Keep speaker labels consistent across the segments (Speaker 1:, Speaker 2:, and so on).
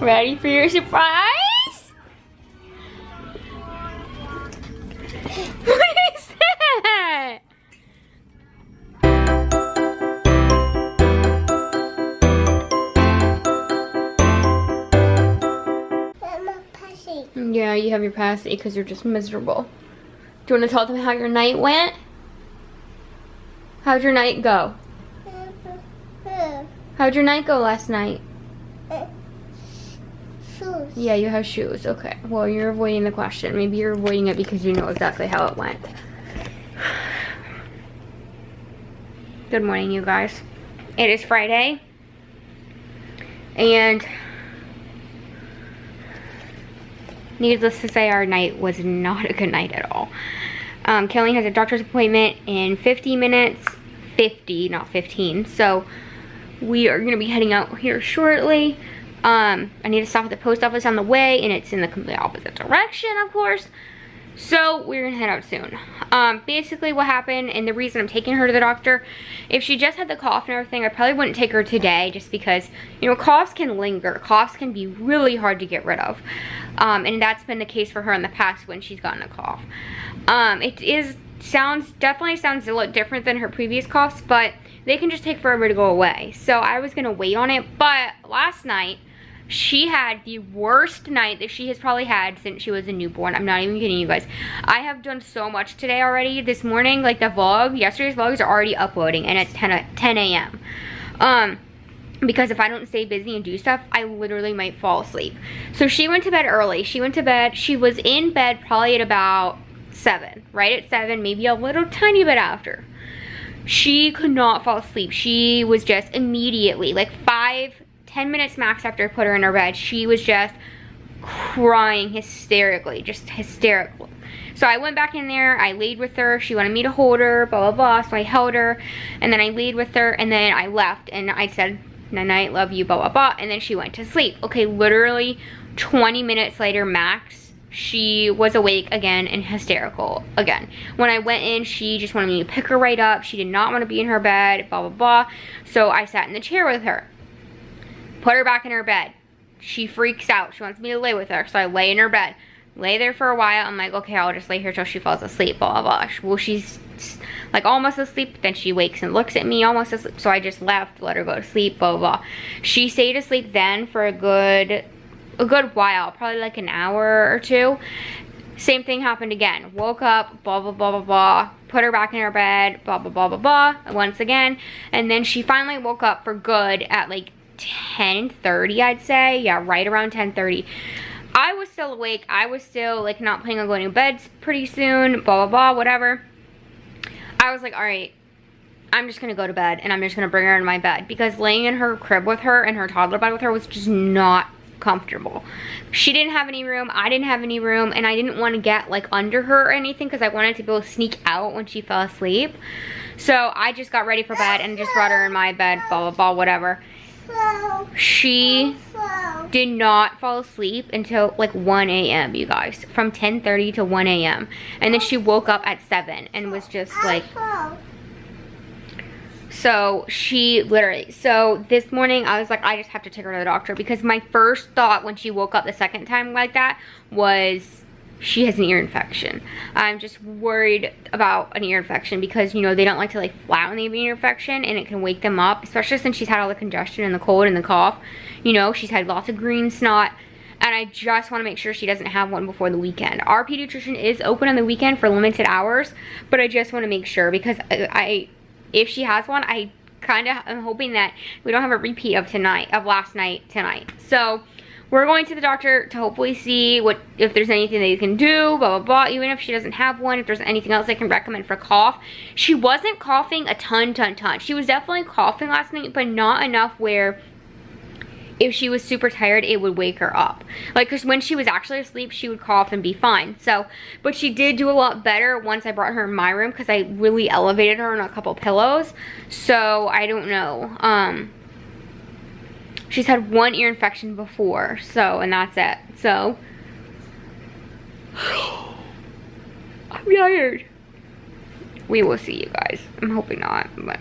Speaker 1: Ready for your surprise? What is that? Yeah, you have your passy because you're just miserable. Do you want to tell them how your night went? How'd your night go? How'd your night go last night?
Speaker 2: Shoes.
Speaker 1: Yeah, you have shoes. Okay. Well, you're avoiding the question. Maybe you're avoiding it because you know exactly how it went. Good morning, you guys. It is Friday. And needless to say, our night was not a good night at all. Kinley has a doctor's appointment in 50 minutes. 50, not 15. So we are going to be heading out here shortly. I need to stop at the post office on the way, and it's in the complete opposite direction, of course. So we're gonna head out soon. Basically what happened, and the reason I'm taking her to the doctor, if she just had the cough and everything, I probably wouldn't take her today just because, you know, coughs can linger. Coughs can be really hard to get rid of. And that's been the case for her in the past when she's gotten a cough. It definitely sounds a lot different than her previous coughs, but they can just take forever to go away. So I was gonna wait on it, but last night, she had the worst night that she has probably had since she was a newborn. I'm not even kidding you guys. I have done so much today already. This morning, like the vlog, yesterday's vlogs are already uploading, and it's 10 a.m. Because if I don't stay busy and do stuff, I literally might fall asleep. So she went to bed early. She was in bed probably at about 7, right at 7, maybe a little tiny bit after. She could not fall asleep. She was just immediately, like 10 minutes max after I put her in her bed, she was just crying hysterically, just hysterical. So I went back in there, I laid with her, she wanted me to hold her, blah, blah, blah, so I held her, and then I laid with her, and then I left, and I said, night, love you, blah, blah, blah, and then she went to sleep. Okay, literally 20 minutes later max, she was awake again and hysterical again. When I went in, she just wanted me to pick her right up, she did not want to be in her bed, blah, blah, blah, so I sat in the chair with her. Put her back in her bed. She freaks out. She wants me to lay with her. So I lay in her bed. Lay there for a while. I'm like, okay, I'll just lay here till she falls asleep. Blah, blah, blah. Well, she's like almost asleep. Then she wakes and looks at me almost asleep. So I just left, let her go to sleep, blah, blah, blah. She stayed asleep then for a good while. Probably like an hour or two. Same thing happened again. Woke up, blah, blah, blah, blah, blah. Put her back in her bed, blah, blah, blah, blah, blah. Once again. And then she finally woke up for good at like 10:30, I'd say. Yeah, right around 10:30. I was still awake. I was still like not planning on going to bed pretty soon, blah, blah, blah, whatever. I was like, all right, I'm just gonna go to bed and I'm just gonna bring her in my bed because laying in her crib with her and her toddler bed with her was just not comfortable. She didn't have any room, I didn't have any room, and I didn't want to get like under her or anything because I wanted to be able to sneak out when she fell asleep. So I just got ready for bed and just brought her in my bed, blah, blah, blah, whatever. She did not fall asleep until like 1 a.m. you guys, from 10:30 to 1 a.m. and then she woke up at 7 and was just like, so she literally, so this morning I was like, I just have to take her to the doctor because my first thought when she woke up the second time like that was she has an ear infection. I'm just worried about an ear infection because, you know, they don't like to like flat when they have an ear infection and it can wake them up, especially since she's had all the congestion and the cold and the cough. You know, she's had lots of green snot, and I just want to make sure she doesn't have one before the weekend. Our pediatrician is open on the weekend for limited hours, but I just want to make sure because if she has one, I kind of am hoping that we don't have a repeat of last night tonight. So we're going to the doctor to hopefully see if there's anything that you can do, blah, blah, blah. Even if she doesn't have one, if there's anything else I can recommend for cough. She wasn't coughing a ton. She was definitely coughing last night, but not enough where if she was super tired, it would wake her up. Like, because when she was actually asleep, she would cough and be fine. So, but she did do a lot better once I brought her in my room because I really elevated her on a couple pillows. So, I don't know. She's had one ear infection before, so, and that's it. So, I'm tired. We will see, you guys. I'm hoping not, but.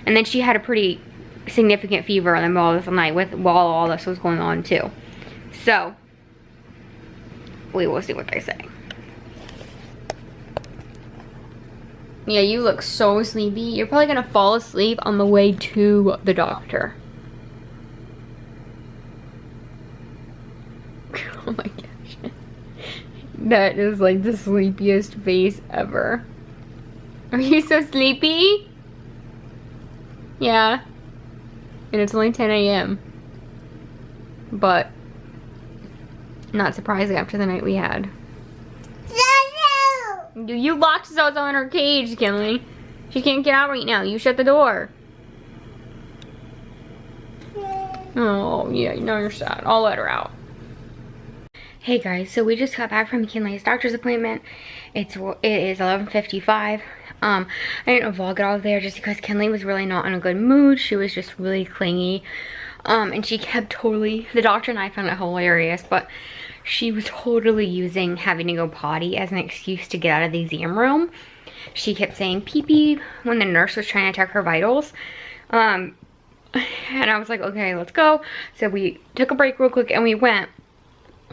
Speaker 1: And then she had a pretty significant fever in the middle of the night while all this was going on too. So, we will see what they say. Yeah, you look so sleepy. You're probably gonna fall asleep on the way to the doctor. Oh my gosh. That is like the sleepiest face ever. Are you so sleepy? Yeah. And it's only 10 a.m. But not surprising after the night we had. You locked Zozo in her cage, Kinley. She can't get out right now. You shut the door. Oh, yeah, now you're sad. I'll let her out. Hey guys, so we just got back from Kinley's doctor's appointment. It is 11:55. I didn't vlog it all there just because Kinley was really not in a good mood. She was just really clingy. And she kept totally, the doctor and I found it hilarious, but she was totally using having to go potty as an excuse to get out of the exam room. She kept saying pee-pee when the nurse was trying to check her vitals. And I was like, okay, let's go. So we took a break real quick and we went.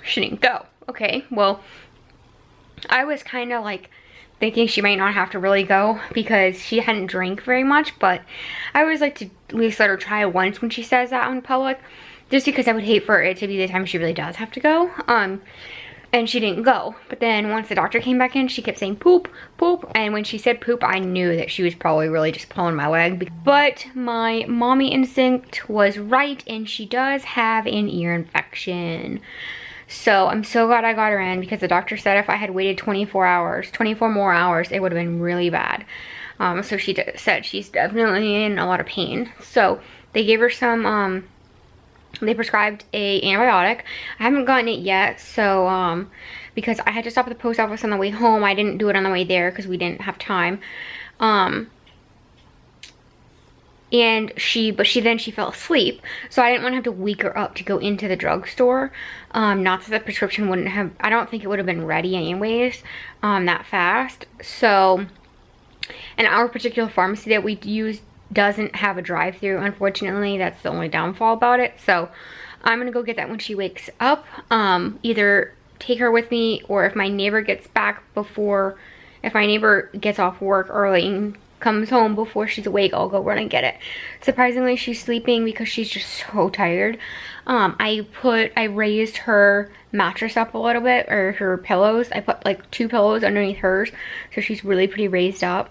Speaker 1: She didn't go. Okay, well, I was kind of like thinking she might not have to really go because she hadn't drank very much, but I always like to at least let her try it once when she says that in public, just because I would hate for it to be the time she really does have to go. And she didn't go. But then once the doctor came back in, she kept saying poop, poop. And when she said poop, I knew that she was probably really just pulling my leg. But my mommy instinct was right, and she does have an ear infection. So I'm so glad I got her in because the doctor said if I had waited 24 more hours, it would have been really bad. So she said she's definitely in a lot of pain. So they gave her some, they prescribed a antibiotic. I haven't gotten it yet, so because I had to stop at the post office on the way home. I didn't do it on the way there because we didn't have time. And she fell asleep, so I didn't want to have to wake her up to go into the drugstore. Not that the prescription wouldn't have, I don't think it would have been ready anyways, that fast. So, and our particular pharmacy that we use doesn't have a drive-through, unfortunately. That's the only downfall about it. So I'm gonna go get that when she wakes up. Either take her with me, or if my neighbor gets back before, if my neighbor gets off work early and comes home before she's awake, I'll go run and get it. Surprisingly, she's sleeping because she's just so tired. I raised her mattress up a little bit, or her pillows. I put like 2 pillows underneath hers, so she's really pretty raised up.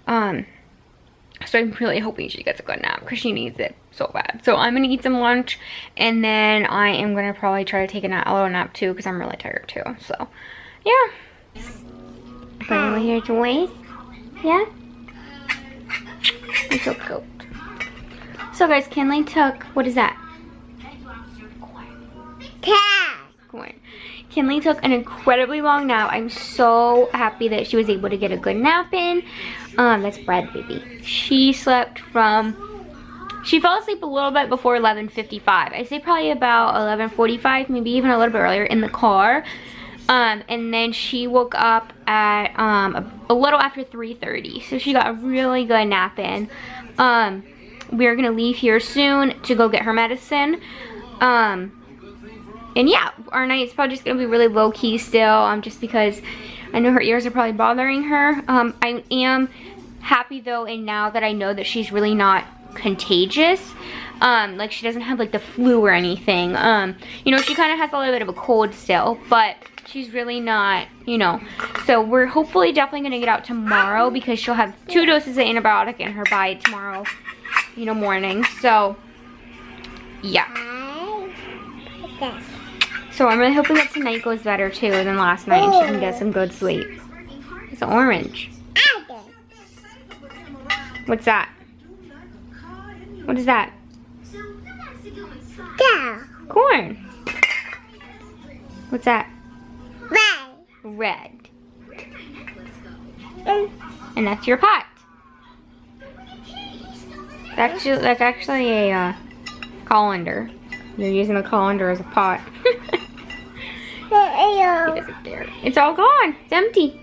Speaker 1: So I'm really hoping she gets a good nap because she needs it so bad. So I'm gonna eat some lunch, and then I am gonna probably try to take a little nap too because I'm really tired too. So yeah. Playing with your toys? Yeah? You're so cute. So guys, Kinley took, what is that? Corn. Kinley took an incredibly long nap. I'm so happy that she was able to get a good nap in. That's bread, baby. She slept from, she fell asleep a little bit before 11:55. I say probably about 11:45, maybe even a little bit earlier in the car. And then she woke up at a little after 3:30. So she got a really good nap in. We're gonna leave here soon to go get her medicine. And yeah, our night's probably just gonna be really low key still, just because I know her ears are probably bothering her. I am happy though, and now that I know that she's really not contagious, like she doesn't have like the flu or anything. You know, she kind of has a little bit of a cold still, but she's really not, you know. So we're hopefully definitely gonna get out tomorrow because she'll have 2 doses of antibiotic in her by tomorrow, you know, morning. So yeah. So I'm really hoping that tonight goes better too than last night, and she can get some good sleep. It's orange. What's that? What is that?
Speaker 2: Yeah.
Speaker 1: Corn. What's that?
Speaker 2: Red.
Speaker 1: Red. And that's your pot. That's actually a colander. You're using the colander as a pot. He doesn't dare. It's all gone. It's empty.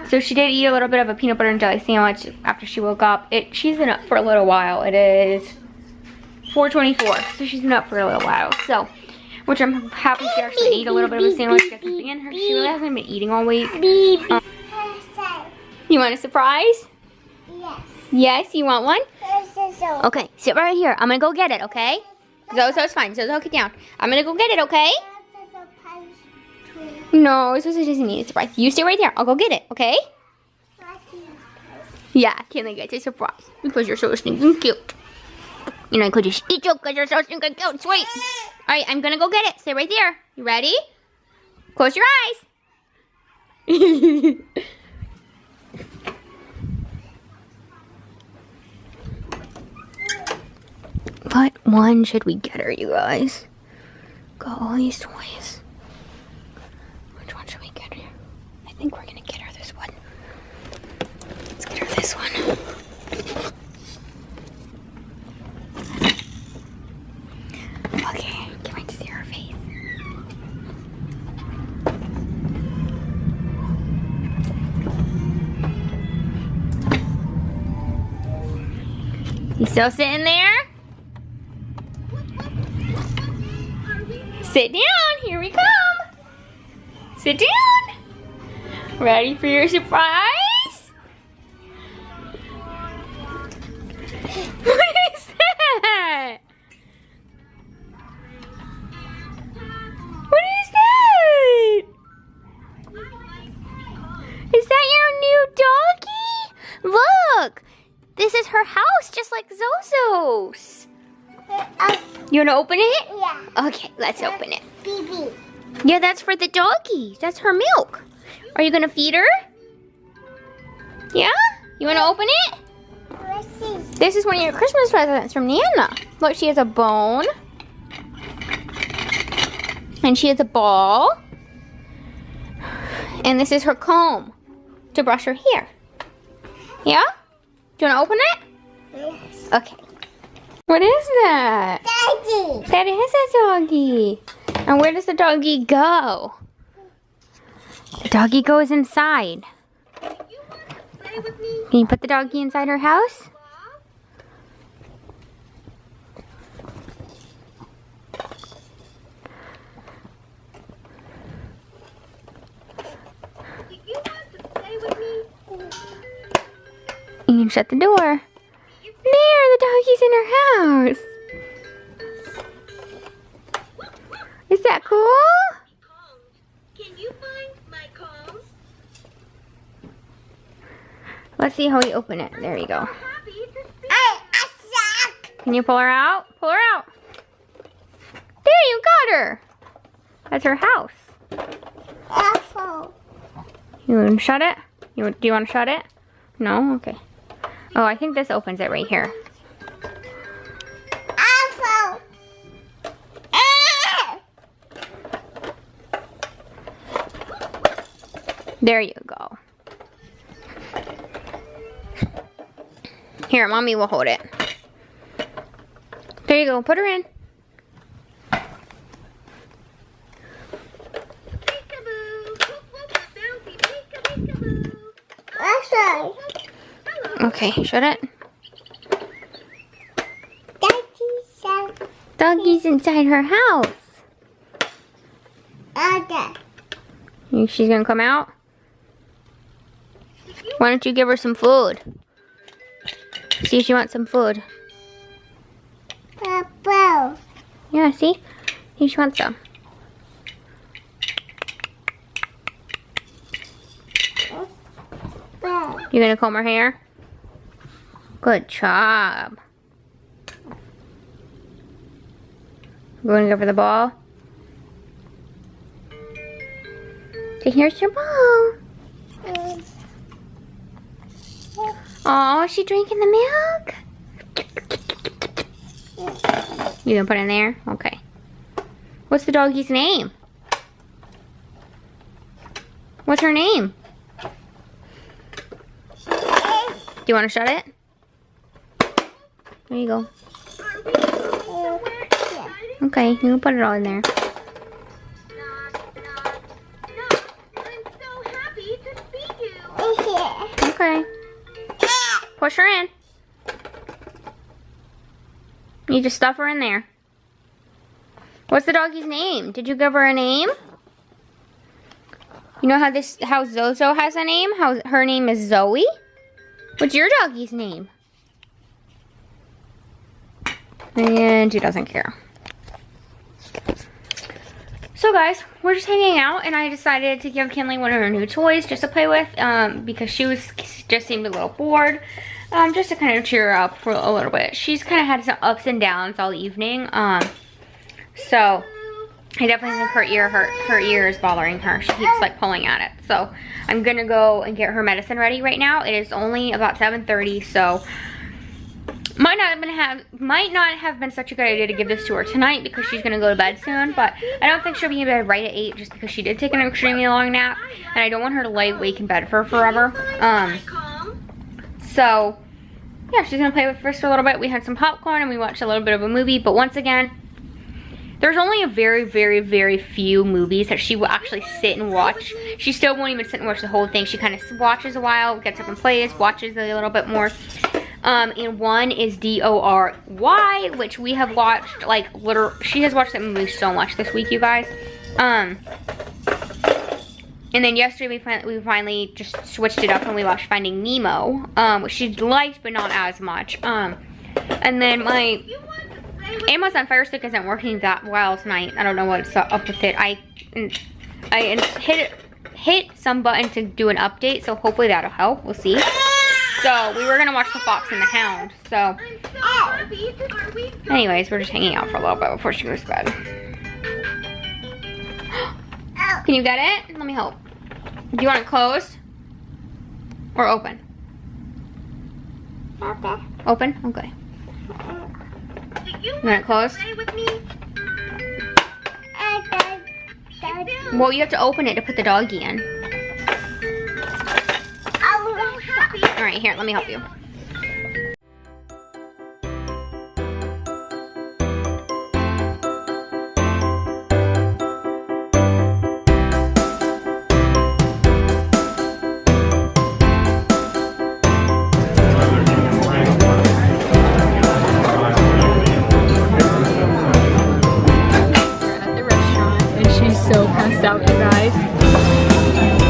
Speaker 1: So she did eat a little bit of a peanut butter and jelly sandwich after she woke up. She's been up for a little while. It is 4:24, so she's been up for a little while. So, which I'm happy she actually ate a little bit of a sandwich because again, she really hasn't been eating all week. You want a surprise?
Speaker 2: Yes.
Speaker 1: Yes, you want one? Okay, sit right here. I'm gonna go get it, okay? Zozo's fine. Zozo, get down. I'm gonna go get it, okay? No, Zozo doesn't need a surprise. You stay right there. I'll go get it, okay? Yeah, Kinley gets a surprise because you're so stinking cute. You know, I could just eat you because you're so stinking cute. Sweet. All right, I'm gonna go get it. Stay right there. You ready? Close your eyes. What one should we get her, you guys? Got all these toys. Which one should we get her? I think we're gonna get her this one. Let's get her this one. Okay, can't wait to see her face. You still sitting there? Sit down, here we come. Sit down. Ready for your surprise? What is that? What is that? Is that your new doggy? Look, this is her house just like Zozo's. You want to open it?
Speaker 2: Yeah.
Speaker 1: Okay, let's open it.
Speaker 2: Baby.
Speaker 1: Yeah, that's for the doggy. That's her milk. Are you going to feed her? Yeah? You want to open it?
Speaker 2: Let's see.
Speaker 1: This is one of your Christmas presents from Nana. Look, she has a bone. And she has a ball. And this is her comb to brush her hair. Yeah? Do you want to open it?
Speaker 2: Yes.
Speaker 1: Okay. What is that?
Speaker 2: Daddy.
Speaker 1: That is a doggy. And where does the doggy go? The doggy goes inside. Can you put the doggy inside her house? You can shut the door. There, the doggy's in her house. Is that cool?
Speaker 3: Can you find my comb?
Speaker 1: Let's see how we open it. There you go.
Speaker 3: Happy to see
Speaker 2: I suck.
Speaker 1: Can you pull her out? Pull her out. There, you got her. That's her house.
Speaker 2: Apple.
Speaker 1: You want to shut it? Do you want to shut it? No? Okay. Oh, I think this opens it right here.
Speaker 2: Apple. Ah!
Speaker 1: There you go. Here, Mommy will hold it. There you go. Put her in.
Speaker 3: peekaboo. Whoop, whoop, bouncy peekaboo.
Speaker 2: Apple.
Speaker 1: Okay, shut it.
Speaker 2: Daddy said.
Speaker 1: Doggy's inside her house.
Speaker 2: Okay.
Speaker 1: She's gonna come out? Why don't you give her some food? See if she wants some food.
Speaker 2: Apple.
Speaker 1: Yeah, see? See if she wants some.
Speaker 2: Apple.
Speaker 1: You gonna comb her hair? Good job. You gonna go for the ball? Okay, here's your ball. Oh, is she drinking the milk? You gonna put it in there? Okay. What's the doggy's name? What's her name? Do you want to shut it? There you go.
Speaker 3: Are we going somewhere exciting?
Speaker 1: Okay, you can put it all in there.
Speaker 3: Knock, knock, knock. I'm so happy to see you.
Speaker 1: Okay. Push her in. You You just stuff her in there. What's the doggy's name? Did you give her a name? You know how Zozo has a name? How her name is Zoe? What's your doggy's name? And she doesn't care. So guys, we're just hanging out, and I decided to give Kinley one of her new toys just to play with, because she just seemed a little bored, just to kind of cheer her up for a little bit. She's kind of had some ups and downs all evening, so I definitely think her ear is bothering her. She keeps like pulling at it. So I'm gonna go and get her medicine ready right now. It is only about 7:30, so might not have been such a good idea to give this to her tonight because she's gonna go to bed soon, but I don't think she'll be in bed right at 8 just because she did take an extremely long nap, and I don't want her to lay awake in bed for forever. So yeah, she's gonna play with us for a little bit. We had some popcorn and we watched a little bit of a movie, but once again, there's only a very, very, very few movies that she will actually sit and watch. She still won't even sit and watch the whole thing. She kind of watches a while, gets up and plays, watches a little bit more. And one is DORY, which we have watched, like, she has watched that movie so much this week, you guys. And then yesterday we finally just switched it up and we watched Finding Nemo, which she liked, but not as much. And then my Amazon Fire Stick isn't working that well tonight. I don't know what's up with it. I hit some button to do an update, so hopefully that'll help. We'll see. So we were gonna watch The Fox and the Hound. So anyways, we're just hanging out for a little bit before she goes to bed. Can you get it? Let me help. Do you want it closed or open?
Speaker 2: Okay.
Speaker 1: Open? Okay. You want it closed? Well, you have to open it to put the doggy in. Alright, here, let me help you.
Speaker 4: We're at the restaurant and she's so passed out, you guys.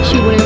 Speaker 4: She wouldn't